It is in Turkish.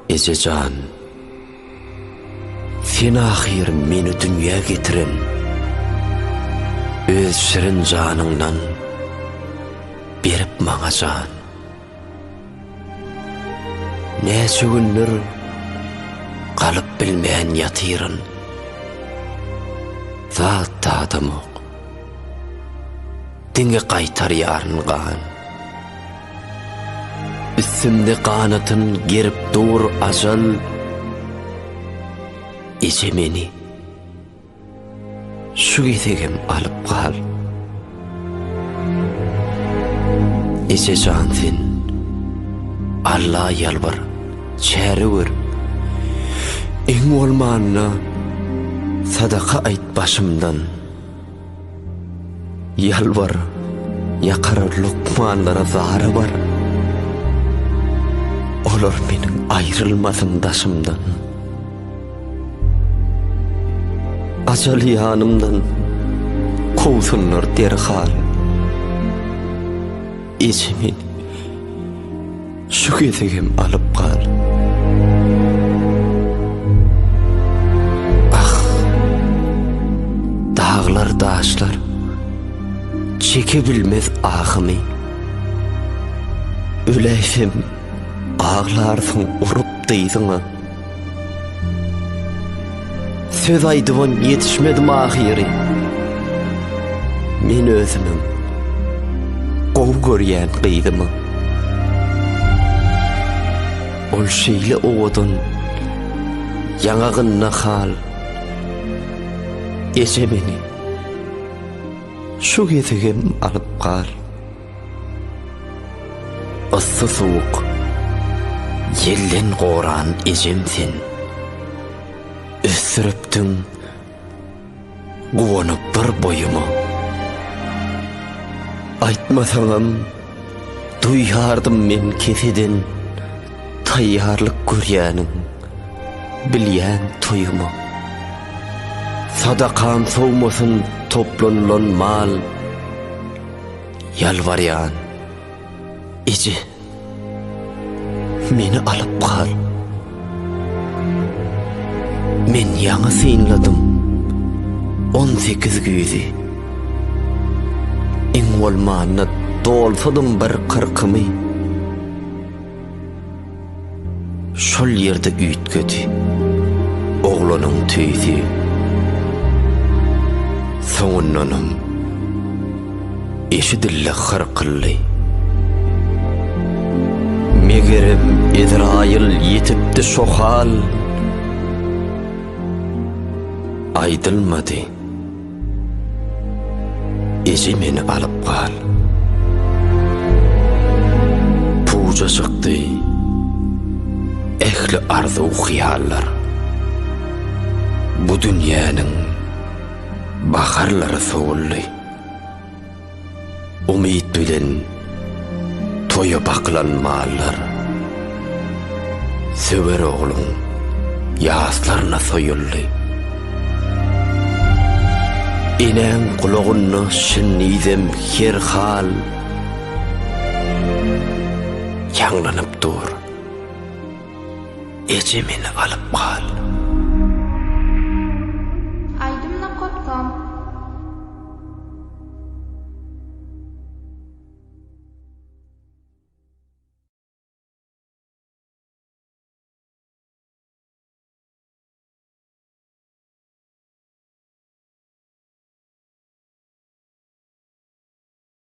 Ezecan, sen ahir meni dünya getiren, öz şirin canыңdan berip maňa jan. Näçe günler galyp bilmeýän ýatyryn, zat tadamok, diňe gaýtar ýaryngan. Üstümde kanatın gerip dur ajal, ece meni şu gidegem alıp kal. Ece jansin, Allah yalvar, çäre wer. Eň bolmanyna sadaka aýt başymdan. Yalvar, ýakar lokmanlara zara bar. Olar menin ayrılmasın daşımdan. Ajal yanımdan kovsunlar derhal. İçimin şu gezegem alıp kal. Ah, dağlar daşlar çekebilmez ahımı. Öleyim ağlarsın urup deydiňa. Söz aýdyban yetişmedim ahiri. Men özümüm gow görýän gyýdymy. Ol şeýle owdun ýaňagyna hal. Ece meni şu gezegem alyp kal. Issy sowuk yellen goran ejemsin. Üstürüptün gowanyp bir boýumy. Aýtmasaňam duýýardym men keseden taýýarlyk görýäniň bilýän toýumy. Sadakam sowmasyn toplanylan mal. Yalvarýan ece meni alıp kal. Men ýaňy synladım 18 güýzi. Eň bolmanyna dolsadym bir kırkymy. Şol ýerde üýtgedi oglanyň tüýsi. Soňundanam eşidille hırkılly. Megerem Ezrail yetipdi şo hal. Aýdylmady, ece meni alyp kal. Puja çykdy ehli arzu hyýallar. Bu dünýäniň baharlary sowully. Umyt bilen toýa baklanmalar. Söwer oglum ýaslaryna soýuldy. Inen kulagyny şinnidem her hal. Ýanglanyp dur, ece meni alyp kal.